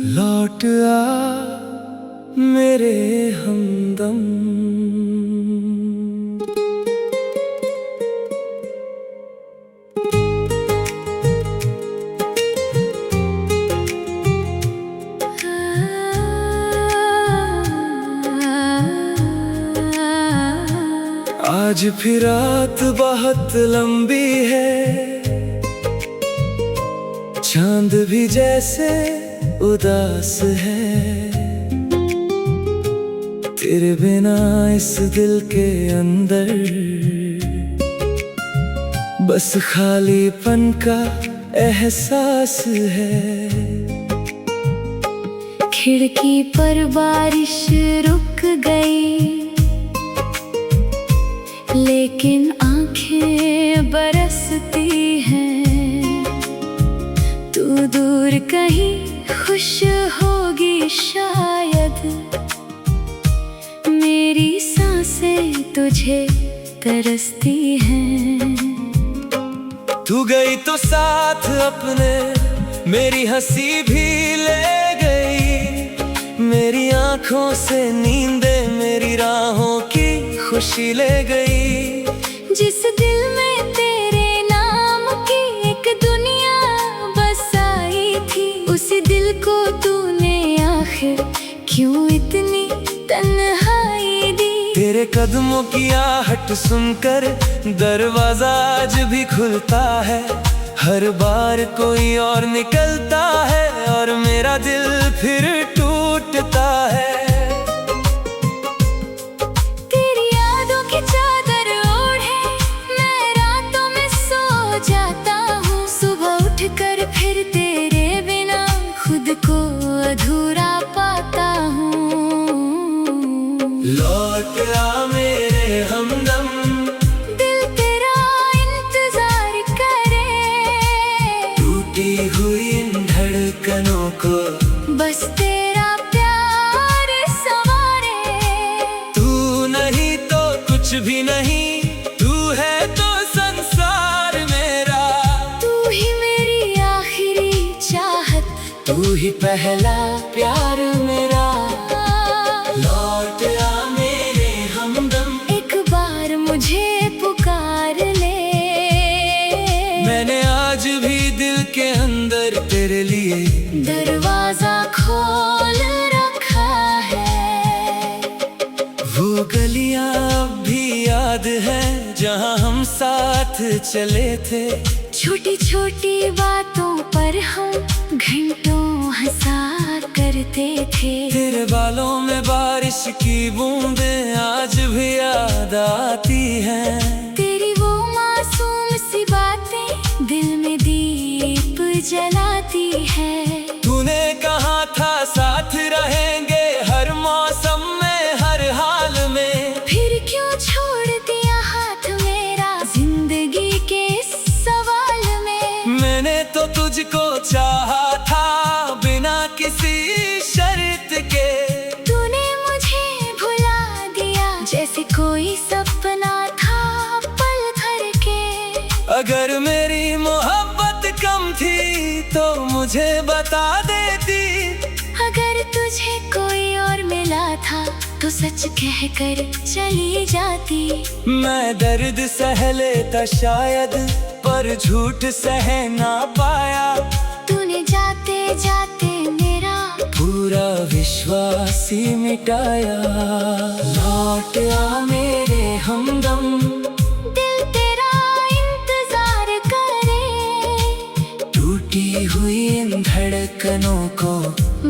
लौट आ मेरे हमदम। आज फिर रात बहुत लंबी है, चांद भी जैसे उदास है। तेरे बिना इस दिल के अंदर बस खालीपन का एहसास है। खिड़की पर बारिश रुक गई, लेकिन आंखें बरसती हैं। तू दूर कहीं खुश होगी शायद, मेरी सांसें तुझे तरसती हैं। तू गई तो साथ अपने मेरी हंसी भी ले गई। मेरी आंखों से नींदें मेरी राहों की खुशी ले गई। जिस दिल में तेरे नाम की एक दुनिया बसाई थी, उस दिल को तूने आखिर क्यों इतनी तन्हाई दी। तेरे कदमों की आहट सुनकर दरवाजा आज भी खुलता है। हर बार कोई और निकलता है और मेरा दिल फिर टूटता है। तेरी यादों की चादर ओढ़े मैं रातों में सो जाता हूँ। सुबह उठकर फिर तेरे बिना खुद को अधूरा पाता हूँ। लौट आ मेरे हमदम, दिल तेरा इंतजार करे। टूटी हुई इन धड़कनों को बस तेरा प्यार संवारे। तू नहीं तो कुछ भी नहीं, तू है तो संसार मेरा। तू ही मेरी आखिरी चाहत, तू ही पहला प्यार मेरा। लौट आ मेरे हमदम, एक बार मुझे पुकार ले। मैंने आज भी दिल के अंदर तेरे लिए दरवाजा खोल रखा है। वो गलियां अब भी याद है जहां हम साथ चले थे। छोटी छोटी बातों पर हम घंटों हंसा करते थे। तेरे बालों में बारिश की बूंदें आज भी याद आती हैं। तेरी वो मासूम सी बातें दिल में दीप जलाती है। तूने कहा था साथ रहेंगे हर मौसम में हर हाल में। फिर क्यों छोड़ दिया हाथ मेरा जिंदगी के इस सवाल में। मैंने तो तुझको चाहा था बिना किसी शर्त के। तूने मुझे भुला दिया जैसे कोई सपना था पल भर के। अगर मेरी मोहब्बत कम थी तो मुझे बता देती। अगर तुझे कोई और मिला था तो सच कहकर चली जाती। मैं दर्द सह लेता शायद, पर झूठ सह ना पाया। तूने जाते जाते मेरा पूरा विश्वास ही मिटाया। लौट आ मेरे हमदम, दिल तेरा इंतजार करे। टूटी हुई इन धड़कनों को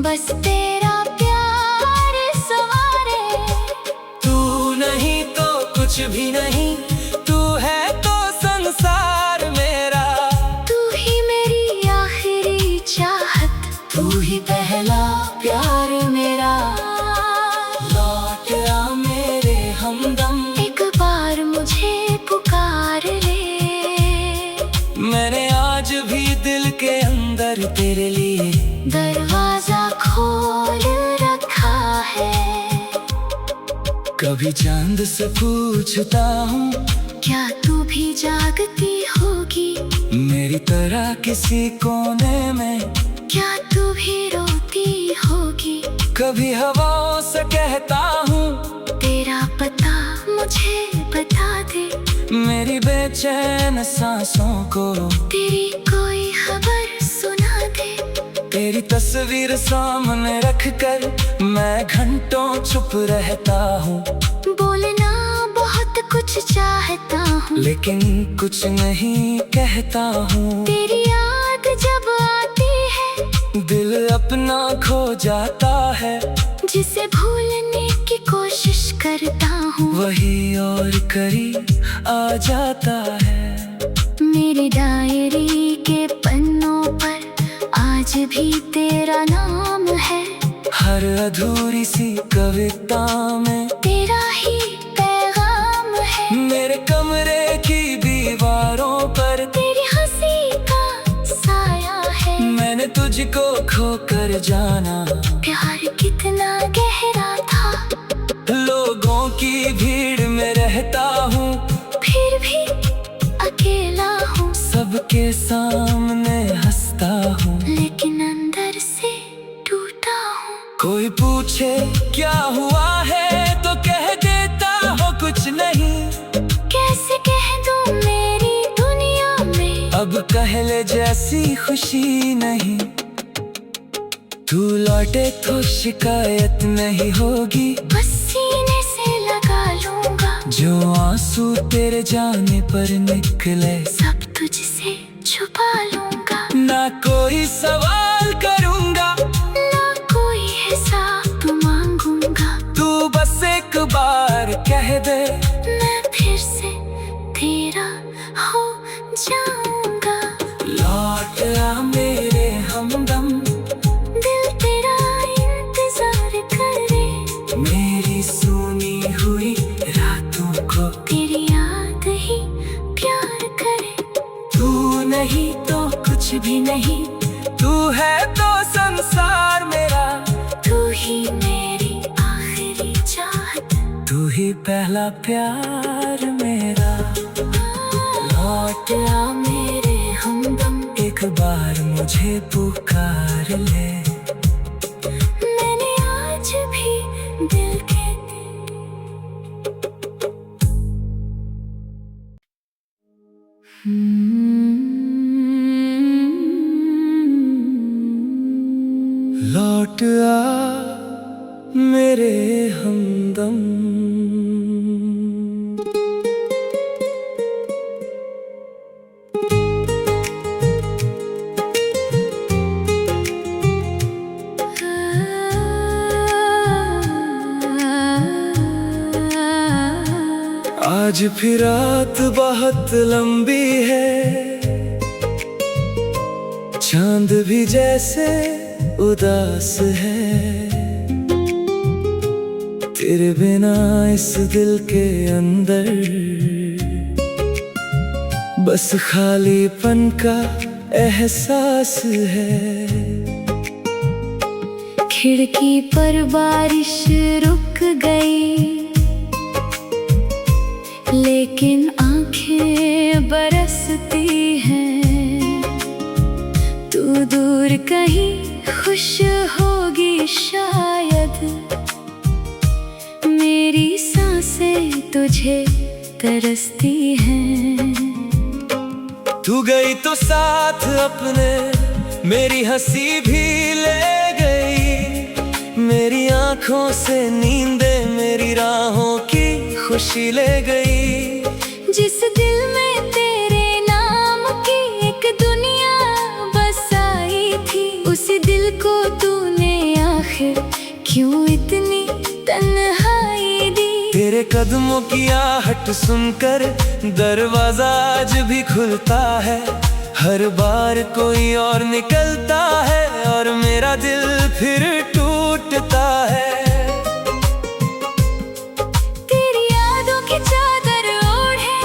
बस तेरा प्यार संवारे। तू नहीं तो कुछ भी नहीं, तू है तो संसार मेरा। तू ही मेरी आखिरी चाहत, तू ही पहला प्यार मेरा। लौट आ मेरे हमदम, एक बार मुझे पुकार ले। मैंने आज भी दिल के अंदर तेरे लिए दरवाजा खोल रखा है। कभी चांद से पूछता हूँ क्या तू भी जागती होगी मेरी तरह किसी कोने में? क्या तू भी रोती होगी कभी हवाओं से कहता हूँ तेरा पता मुझे बता दे, मेरी बेचैन सांसों को तेरी कोई खबर सुना दे। तेरी तस्वीर सामने रखकर मैं घंटों चुप रहता हूँ। बोलना बहुत कुछ चाहता हूँ लेकिन कुछ नहीं कहता हूँ। तेरी याद जब आती है दिल अपना खो जाता है। जिसे भूलने की कोशिश करता हूँ वही और करीब आ जाता है। मेरी डायरी के पन्नों पर आज भी तेरा नाम है। हर अधूरी सी कविता में तेरा ही पैगाम है। मेरे कमरे की दीवारों पर तेरी हंसी का साया है। मैंने तुझको खोकर जाना, प्यार कितना गहरा था। लोगों की भीड़ में रहता हूँ फिर भी अकेला हूँ, सबके सामने हंसता हूँ लेकिन अंदर से टूटा हूँ। कोई पूछे क्या हुआ है तो कह देता हो कुछ नहीं। कैसे कह दूँ मेरी दुनिया में अब पहले जैसी खुशी नहीं। तू लौटे तो शिकायत नहीं होगी, बस सीने से लगा लूंगा। जो आंसू तेरे जाने पर निकले सब तुझसे छुपा लूंगा। ना कोई सवाल करूंगा, ना कोई हिसाब मांगूंगा। तू बस एक बार कह दे मैं फिर से तेरा हो जाऊंगा। लौट आ मेरे हमदम, दिल तेरा इंतजार करे। मेरी सुनी हुई रातों को तेरी याद ही प्यार करे। तू नहीं तो कुछ भी नहीं, तू है तो संसार मेरा। तू ही मेरी आखिरी चाहत, तू ही पहला प्यार मेरा। लौट आ मेरे हमदम, एक बार मुझे पुकार ले। मैंने आज भी दिल के लौट आ मेरे हमदम। आज फिर रात बहुत लंबी है, चांद भी जैसे उदास है। तेरे बिना इस दिल के अंदर बस खालीपन का एहसास है। खिड़की पर बारिश रुक गई, लेकिन आंखें बरसती हैं। तू दूर कहीं खुश होगी शायद, मेरी सांसें तुझे तरसती हैं। तू गई तो साथ अपने मेरी हंसी भी ले गई। मेरी आंखों से नींदे मेरी राहों की खुशी ले गई। जिस दिल में तेरे नाम की एक दुनिया बसाई थी, उस दिल को तूने आखिर क्यों इतनी तन्हाई दी। तेरे कदमों की आहट सुनकर दरवाजा आज भी खुलता है। हर बार कोई और निकलता है और मेरा दिल फिर टूटता है। तेरी यादों की चादर ओढ़े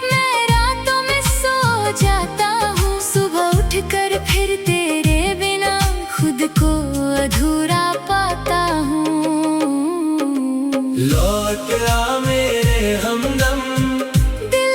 मैं रातों में सो जाता हूँ। सुबह उठकर फिर तेरे बिना खुद को अधूरा पाता हूँ। लौट आ मेरे हमदम, दिल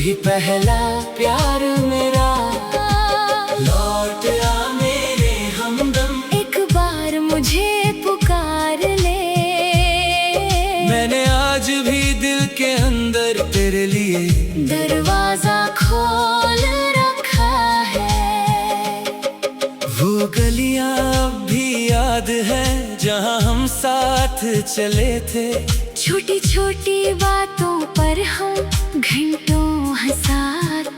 ही पहला प्यार मेरा। लौट आ मेरे हमदम, एक बार मुझे पुकार ले। मैंने आज भी दिल के अंदर तेरे लिए दरवाजा खोल रखा है। वो गलियां अब भी याद है जहां हम साथ चले थे। छोटी छोटी बातों पर हम घंटों हंसा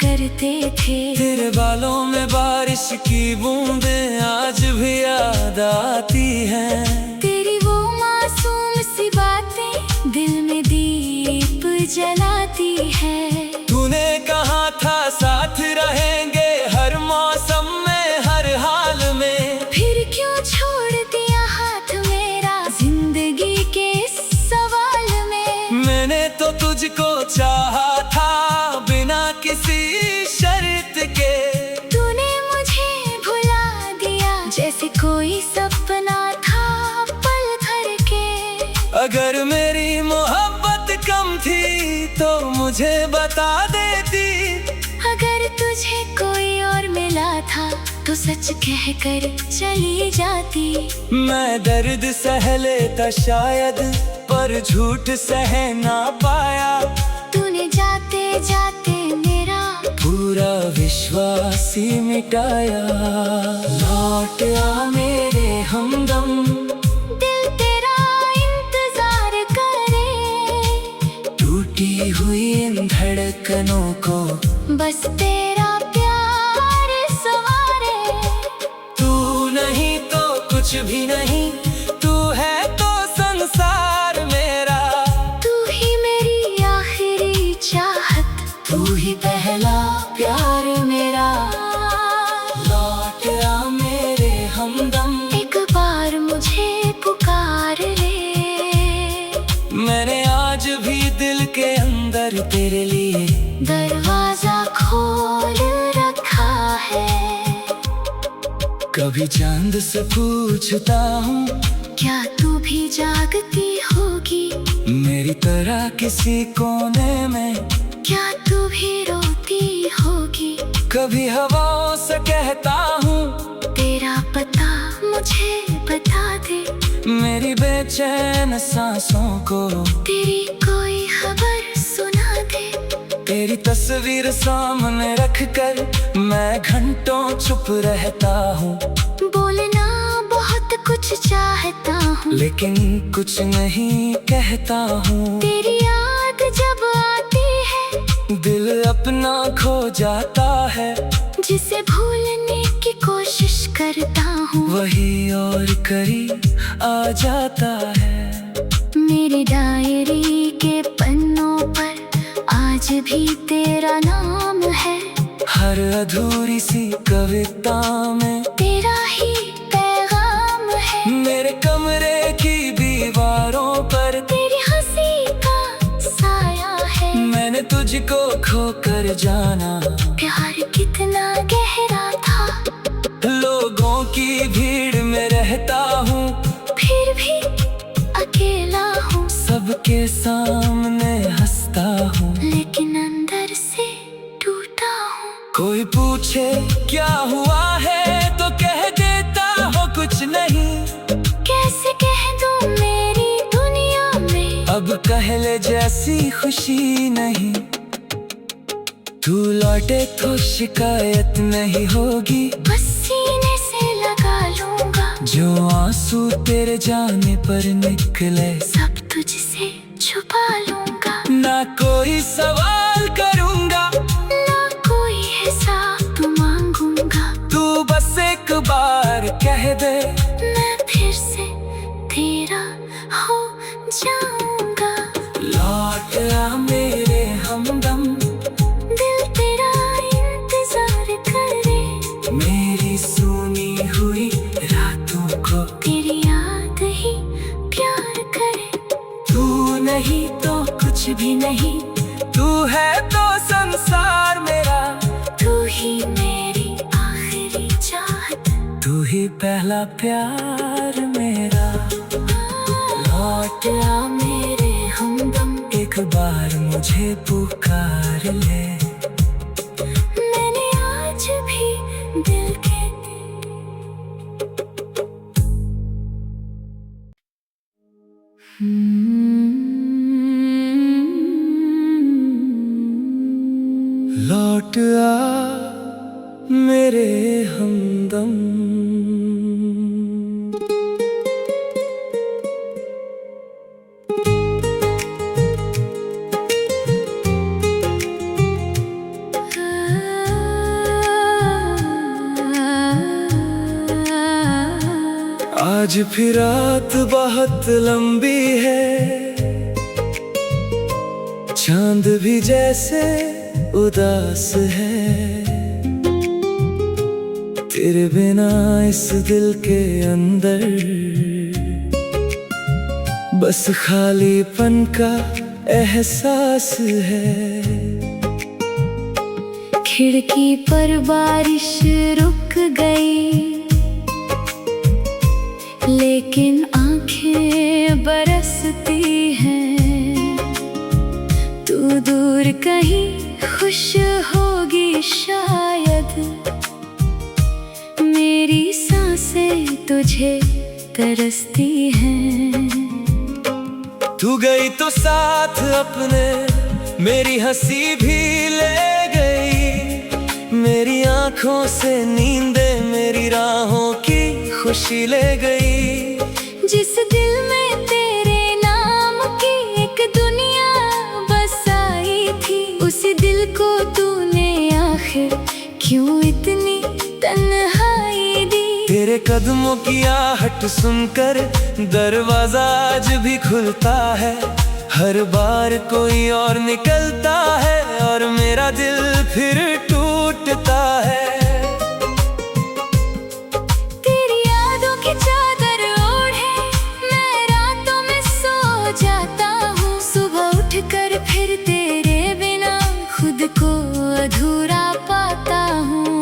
करते थे। तेरे बालों में बारिश की बूंदें आज भी याद आती हैं। तेरी वो मासूम सी बातें दिल में दीप जलाती है। तूने कहा था साथ रहेंगे हर मौसम में हर हाल में। फिर क्यों छोड़ दिया हाथ मेरा जिंदगी के इस सवाल में। मैंने तो तुझको चाहा था बिना किसी शर्त के। तूने मुझे भुला दिया जैसे कोई सपना था पल भर के। अगर मेरी मोहब्बत कम थी तो मुझे बता देती। अगर तुझे कोई और मिला था तो सच कह कर चली जाती। मैं दर्द सह लेता शायद पर झूठ सह ना पाया। तूने जाते जाते मेरा पूरा विश्वास ही मिटाया। लौट आ मेरे हमदम, दिल तेरा इंतजार करे। टूटी हुई इन धड़कनों को बस तेरा प्यार सवारे। तू नहीं तो कुछ भी नहीं, तू है तो संसार मेरा। तू ही मेरी आखिरी चाहत, तू ही पहला प्यार मेरा। लौट आ मेरे हमदम, एक बार मुझे पुकार ले। मैंने आज भी दिल के अंदर तेरे लिए दरवाजा खोल रखा है। कभी चांद से पूछता हूँ क्या तू भी जागती होगी मेरी तरह किसी कोने में। क्या तू भी रोती होगी। कभी हवाओं से कहता हूँ तेरा पता मुझे बता दे। मेरी बेचैन सांसों को तेरी कोई खबर सुना दे। तेरी तस्वीर सामने रख कर मैं घंटों चुप रहता हूँ। बोलना बहुत कुछ चाहता हूँ लेकिन कुछ नहीं कहता हूँ। तेरी याद जब आती है दिल अपना खो जाता है। जिसे भूलने की कोशिश करता हूँ वही और करीब आ जाता है। मेरी डायरी के पन्नों पर आज भी तेरा नाम है। हर अधूरी सी कविता में तेरा ही पैगाम है। मेरे कमरे की दीवारों पर तेरी हंसी का साया है। मैंने तुझको खोकर जाना। प्यार कितना गहरा था। लोगों की भीड़ में रहता हूँ फिर भी अकेला हूँ। सबके सामने हंसता हूँ लेकिन अंदर से टूटा हूँ। कोई पूछे क्या हुआ है तो कह देता हो कुछ नहीं। कैसे कह दूँ मेरी दुनिया में अब पहले जैसी खुशी नहीं। तू लौटे तो शिकायत नहीं होगी। बस सीने से लगा लूंगा। जो आंसू तेरे जाने पर निकले सब तुझसे छुपा लूंगा। ना कोई सवाल करूंगा ना कोई हिसाब मांगूंगा। तू बस एक बार कह दे मैं फिर से तेरा हो जाऊंगा। लौट आ मेरे हमदम, दिल तेरा इंतजार करे। मेरी सुनी हुई रातों को तेरी याद ही प्यार करे। तू नहीं तो कुछ भी नहीं, तू है तो संसार मेरा। तू ही मेरी आखिरी चाहत, तू ही पहला प्यार मेरा। लौट आ मेरे हमदम, एक बार मुझे पुकार ले। लौट आ मेरे हमदम। आज फिर रात बहुत लंबी है, चांद भी जैसे उदास है। तेरे बिना इस दिल के अंदर बस खालीपन का एहसास है। खिड़की पर बारिश रुक गई, लेकिन आंखें बरसती हैं। तू दूर कहीं खुश होगी शायद, मेरी सांसें तुझे तरसती हैं। तू गई तो साथ अपने मेरी हंसी भी ले गई। मेरी आंखों से नींदें मेरी राहों की खुशी ले गई। जिस दिल में तेरे नाम की एक दुनिया बसाई थी, उसी दिल को तूने आखिर क्यों इतनी तन्हाई दी। तेरे कदमों की आहट सुनकर दरवाजा आज भी खुलता है। हर बार कोई और निकलता है और मेरा दिल फिर टूटता है। फिर तेरे बिना खुद को अधूरा पाता हूँ।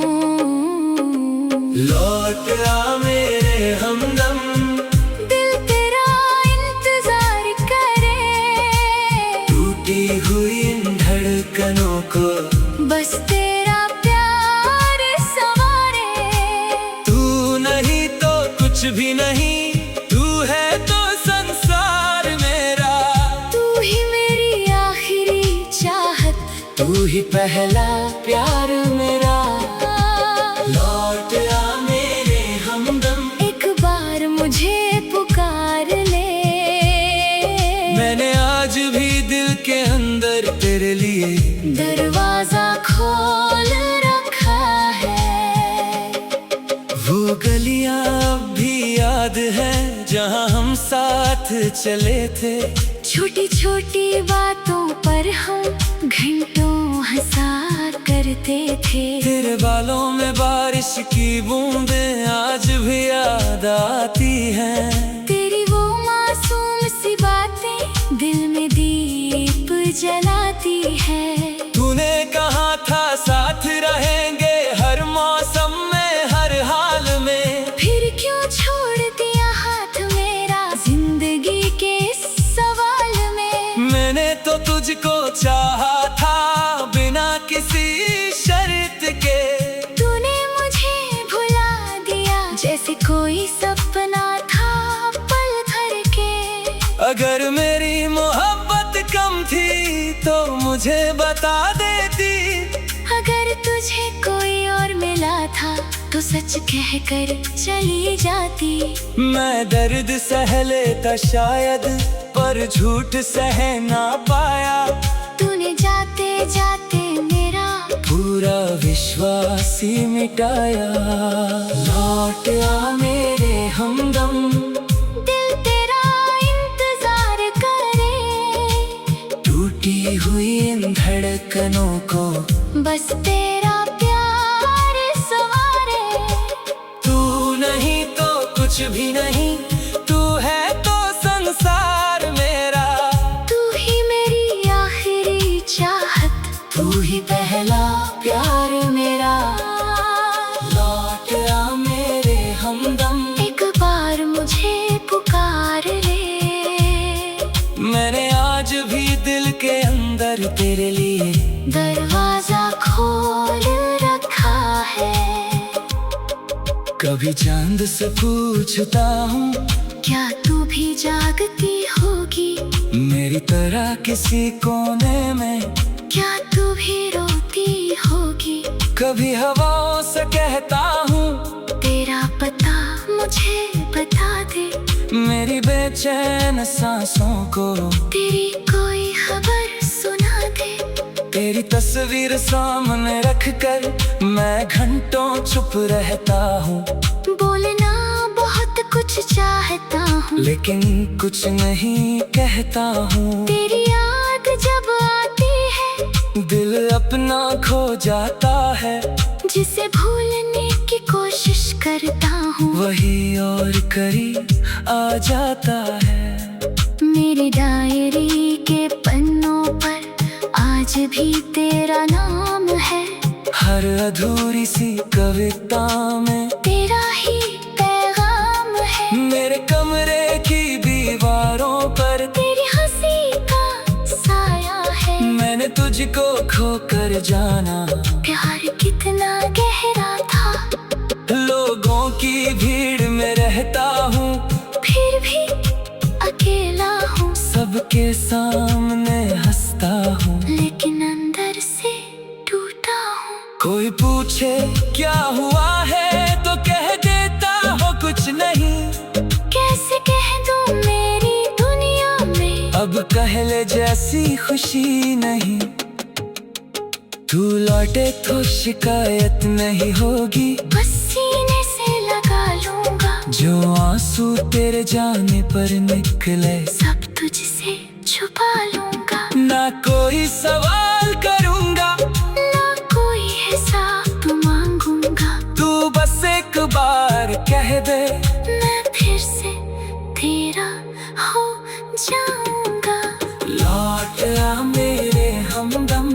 लौट आ मेरे हमदम, दिल तेरा इंतजार करे। टूटी हुई इन धड़कनों को बस तेरा प्यार संवारे। तू नहीं तो कुछ भी नहीं, तू है तो संसार मेरा। तू ही पहला प्यार मेरा। लौट आ मेरे हमदम, एक बार मुझे पुकार ले। मैंने आज भी दिल के अंदर तेरे लिए दरवाजा खोल रखा है। वो गलियां अब भी याद है जहां हम साथ चले थे। छोटी छोटी बातों पर हम घंटों हंसा करते थे। तेरे बालों में बारिश की बूंदें आज भी याद आती हैं। तेरी वो मासूम सी बातें दिल में दीप जलाती है। तूने कहा था साथ रहेंगे हर मौसम में हर हाल में। फिर क्यों छोड़ दिया हाथ मेरा जिंदगी के सवाल में। मैंने तो तुझको चाहा था बिना किसी शर्त के। तूने मुझे भुला दिया जैसे कोई सपना था पल भर के। अगर मेरी मोहब्बत कम थी तो मुझे बता देती। अगर तुझे कोई और मिला था तो सच कह कर चली जाती। मैं दर्द सह लेता शायद, पर झूठ सह ना पाया। तूने जाते जाते मेरा पूरा विश्वास ही मिटाया। लौट आ मेरे हमदम, दिल तेरा इंतजार करे। टूटी हुई इन धड़कनों को बस तेरा प्यार संवारे। तू नहीं तो कुछ भी नहीं, तू है तो संसार मेरा। तू ही मेरी आखिरी चाहत, तू ही पहला प्यार मेरा। लौट आ मेरे हमदम, एक बार मुझे पुकार ले। मैंने आज भी दिल के अंदर तेरे लिए दरवाजा खोल रखा है। कभी चांद से पूछता हूँ क्या तू भी भी जागती होगी मेरी तरह किसी कोने में। क्या तू भी रोती होगी? कभी हवाओं से कहता हूँ तेरा पता मुझे बता दे, मेरी बेचैन सांसों को तेरी कोई खबर सुना दे। तेरी तस्वीर सामने रखकर मैं घंटों चुप रहता हूँ। बोलना बहुत कुछ चाहता हूँ, लेकिन कुछ नहीं कहता हूँ। तेरी याद जब आती है दिल अपना खो जाता है। जिसे भूलने की कोशिश करता हूँ वही और करीब आ जाता है। मेरी डायरी के पन्नों पर आज भी तेरा नाम है। हर अधूरी सी कविता में तेरा ही पैगाम है। मेरे कमरे की दीवारों पर तेरी हंसी का साया है। मैंने तुझको खोकर जाना, प्यार कितना गहरा था। लोगों की भीड़ में रहता हूँ फिर भी अकेला हूँ, सबके सामने हंसता हूँ लेकिन अंदर से टूटा हूँ। कोई पूछे क्या हुआ है तो कह देता हो कुछ नहीं। कैसे कह दूँ मेरी दुनिया में अब पहले जैसी खुशी नहीं। तू लौटे तो शिकायत नहीं होगी, बस सीने से लगा लूंगा। जो आंसू तेरे जाने पर निकले सब तुझसे छुपा लूंगा। ना कोई सवाल करूंगा, ना कोई हिसाब मांगूंगा। तू बस एक बार कह दे मैं फिर से तेरा हो जाऊंगा। लौट आ मेरे हमदम,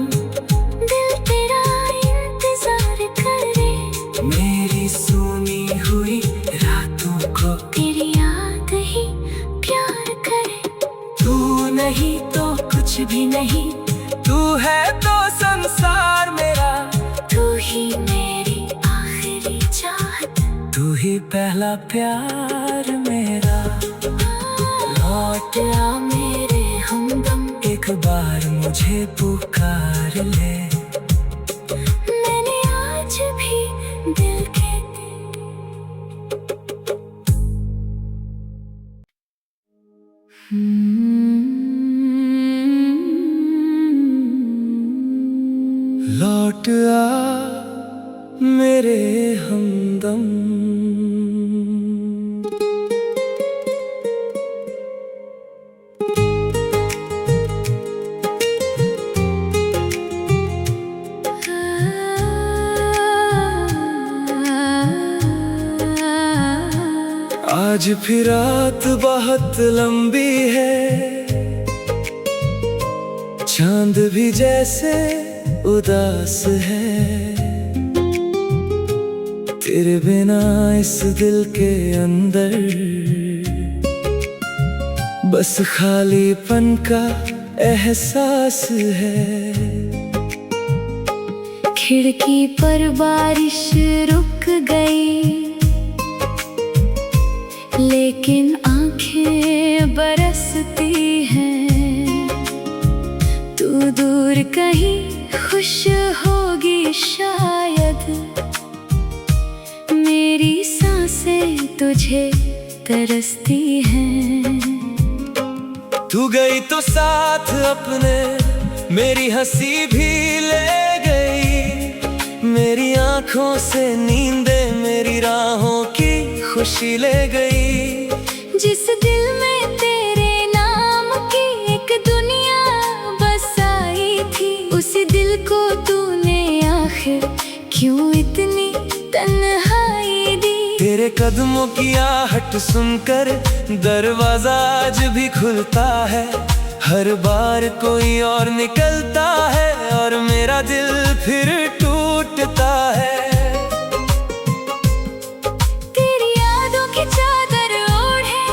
दिल तेरा इंतजार करे। मेरी सुनी हुई रातों को तेरी याद ही प्यार करे। तू नहीं तो कुछ भी नहीं, तू है तो संसार मेरा। तू ही मेरी आखिरी चाहत, तू ही पहला प्यार मेरा। लौट आ मेरे हमदम, एक बार मुझे पुकार ले। मैंने आज भी दिल के लौट आ मेरे हमदम। आज फिर रात बहुत लंबी है, चांद भी जैसे उदास है। तेरे बिना इस दिल के अंदर बस खालीपन का एहसास है। खिड़की पर बारिश रुक गई, लेकिन आंखें बरसती हैं। तू दूर कहीं खुश होगी शायद, मेरी सांसें तुझे तरसती हैं। तू गई तो साथ अपने मेरी हंसी भी ले गई। मेरी आंखों से नींदे मेरी राहों की खुशी ले गई। जिस दिल में तेरे नाम की एक दुनिया बसाई थी, उसी दिल को तूने आखिर क्यों इतनी तन्हाई दी। तेरे कदमों की आहट सुनकर दरवाजा आज भी खुलता है। हर बार कोई और निकलता है और मेरा दिल फिर टूटता है। तेरी यादों की चादर ओढ़े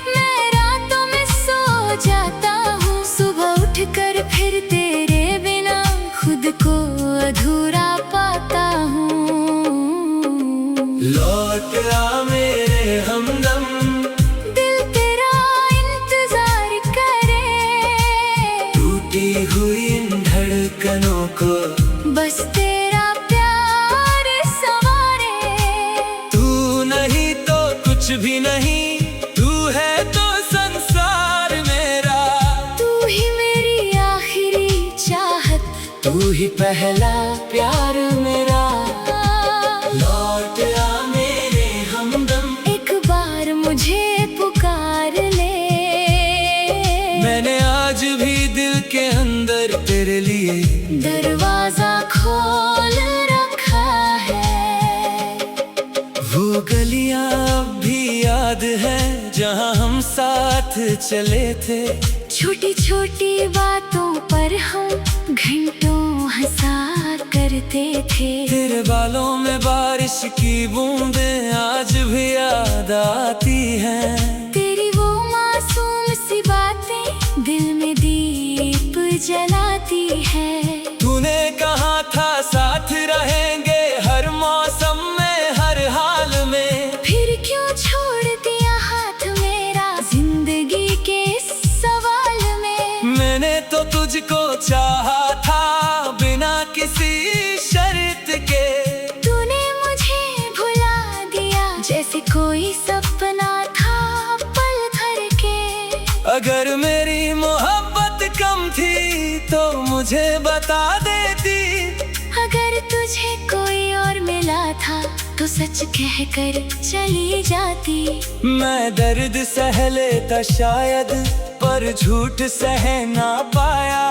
मैं रातों में सो जाता हूँ। सुबह उठकर फिर तेरे बिना खुद को अधूरा पाता हूँ। लौट आ मेरे हमदम, दिल तेरा को, बस तेरा प्यार सवारे। तू नहीं तो कुछ भी नहीं, तू है तो संसार मेरा। तू ही मेरी आखिरी चाहत, तू ही पहला प्यार मेरा। लौट आ मेरे हमदम, एक बार मुझे पुकार ले। मैंने आज भी दिल के अंदर तेरे लिए दरवाजा खोल रखा है। वो गलियां अब भी याद है जहां हम साथ चले थे। छोटी छोटी बातों पर हम घंटों हंसा करते थे। तेरे बालों में बारिश की बूंदें आज भी याद आती हैं। तेरी वो मासूम सी बातें दिल में दीप जलाती है। तूने कहा था साथ रहेंगे हर मौसम में, हर हाल में। फिर क्यों छोड़ दिया हाथ मेरा जिंदगी के इस सवाल में। मैंने तो तुझको चाहा था बिना किसी शर्त के। तूने मुझे भुला दिया जैसे कोई सपना था पल भर के। अगर मेरी मोहब्बत कम थी तो मुझे बता देती। अगर तुझे कोई और मिला था तो सच कह कर चली जाती। मैं दर्द सह लेता शायद, पर झूठ सह ना पाया।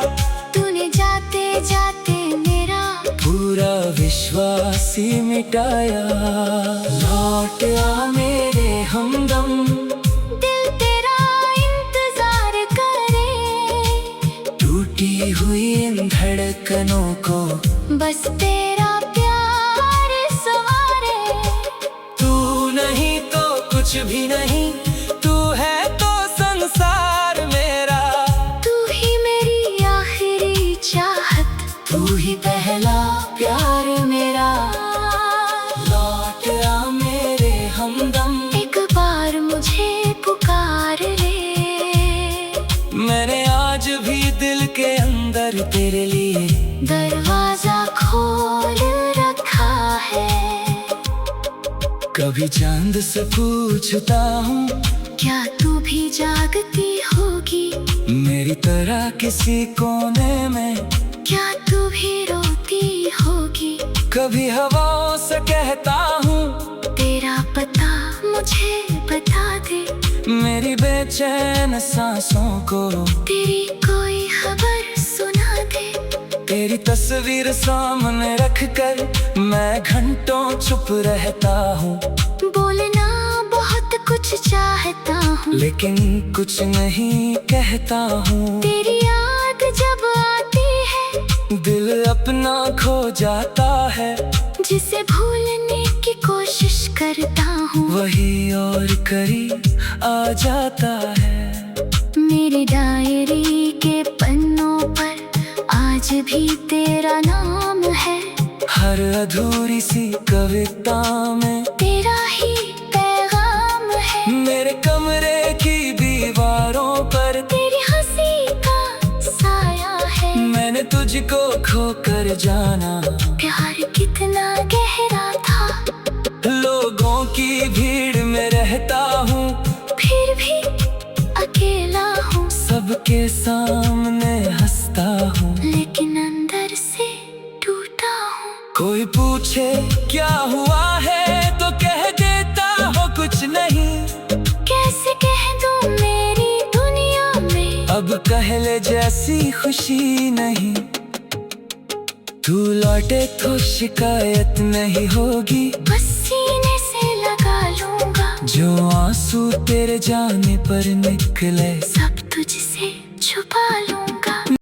तूने जाते जाते मेरा पूरा विश्वास ही मिटाया। लौट आ मेरे हमदम, दिल तेरा इंतजार करे। टूटी हुई इन धड़कनों को, बस तेरा प्यार सवारे। तू नहीं तो कुछ भी नहीं, तू है तो संसार मेरा। तू ही मेरी आखिरी चाहत, तू ही पहला प्यार मेरा। लौट आ मेरे हमदम, एक बार मुझे पुकार ले। मैंने आज भी दिल के अंदर तेरे लिए दरवाजा खोल रखा है। कभी चांद से पूछता हूँ, क्या तू भी जागती होगी मेरी तरह किसी कोने में। क्या तू भी रोती होगी। कभी हवाओं से कहता हूँ, तेरा पता मुझे बता दे। मेरी बेचैन सांसों को तेरी कोई खबर सुना दे। तेरी तस्वीर सामने रखकर मैं घंटों चुप रहता हूँ। बोलना बहुत कुछ चाहता हूँ, लेकिन कुछ नहीं कहता हूँ। तेरी याद जब आती है दिल अपना खो जाता है। जिसे भूलने की कोशिश करता हूँ वही और करीब आ जाता है। मेरी डायरी के पन्नों पर आज भी तेरा नाम है। हर अधूरी सी कविता में तेरा ही पैगाम है। मेरे कमरे की दीवारों पर तेरी हंसी का साया है। मैंने तुझको खोकर जाना, प्यार कितना गहरा था। लोगों की भीड़ में रहता हूँ, फिर भी अकेला हूँ। सबके सामने हंसता हूँ, लेकिन अंदर से टूटा हूँ। कोई पूछे क्या हुआ है तो कह देता हो कुछ नहीं। कैसे कह दूँ मेरी दुनिया में अब पहले जैसी खुशी नहीं। तू लौटे तो शिकायत नहीं होगी, बस सीने से लगा लूंगा। जो आंसू तेरे जाने पर निकले सब तुझसे छुपा लूं।